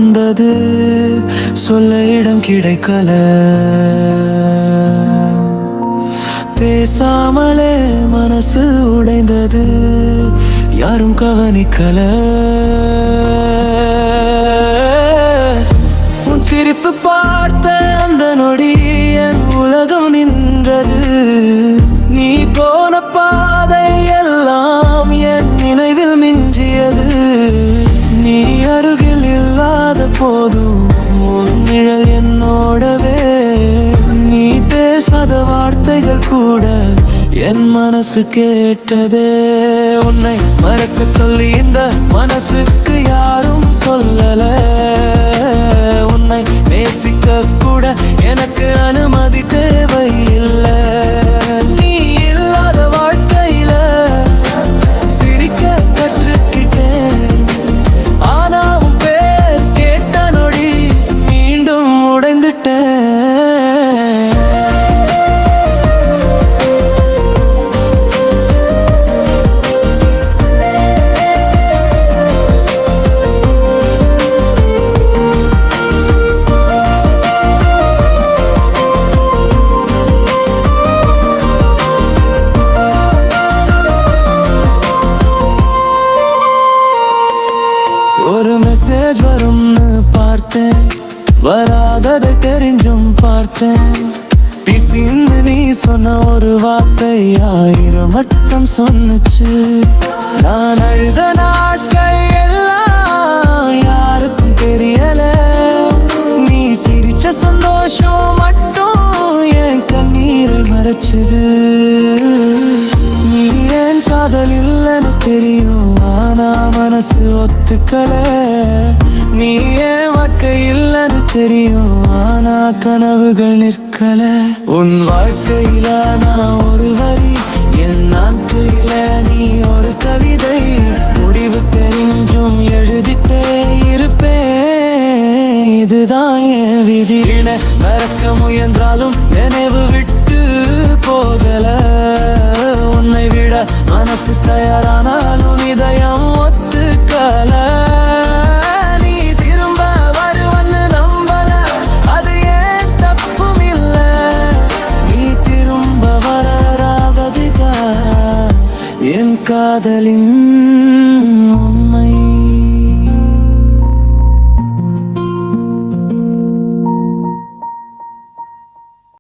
வந்தது, சொல்ல இடம் கிடைக்கல. பேசாமலே மனசு உடைந்தது, யாரும் கவனிக்கல. உன் சிரிப்பு பார்த்த அந்த நொடி என் உலகம் நின்றது. நீ போன பாதை எல்லாம் என் நினைவில் மிஞ்சியது. நீ அருகில் இல்லாத போதும் உன் நிழல் என்னோடவே. நீ பேசாத வார்த்தைகள் கூட என் மனசு கேட்டதே. உன்னை மறக்க சொல்லி இந்த மனசுக்கு யாரும் சொல்லல. உன்னை நேசிக்க கூட எனக்கு அனுமதி தேவையில்லை. நீ இல்லாத வாழ்க்கையில சிரிக்க கற்றுக்கிட்டேன். ஆனா உன் பேர் கேட்ட நொடி மீண்டும் உடைந்துட்டேன். ஒரு மெசேஜ் வரும்னு பார்த்தேன், வராததை தெரிஞ்சும் பார்த்தேன். பிசின்னு நீ சொன்ன ஒரு வார்த்தை 1000 மட்டும் சொன்னுச்சு. நான் அழுத நாட்கள் எல்லாம் யாருக்கும் தெரியல. நீ சிரிச்ச சந்தோஷம் மட்டும் என் கண்ணீரை மறைச்சுது. நீ ஏன் காதல் இல்லைன்னு தெரியும், ஆனா மனசு ஒத்துக்கல. நீ ஏன் வாழ்க்கை இல்லைன்னு தெரியும், ஆனா கனவுகள் நிற்கல. உன் வாழ்க்கையில நான் ஒரு வரி, என் நாட்கையில நீ ஒரு கவிதை. முடிவு தெரிஞ்சும் எழுதிட்டே இருப்பேன், இதுதான் என் விதி. மறக்க முயன்றாலும் நினைவு விட்டு போகல. உன்னை விட மனசு தயாரானாலும் இதயம் ஒத்துக்கல. நீ திரும்ப வருவன்னு நம்பல, அது ஏன் தப்பும் இல்ல. நீ திரும்ப வராததுக்கா என் காதலின்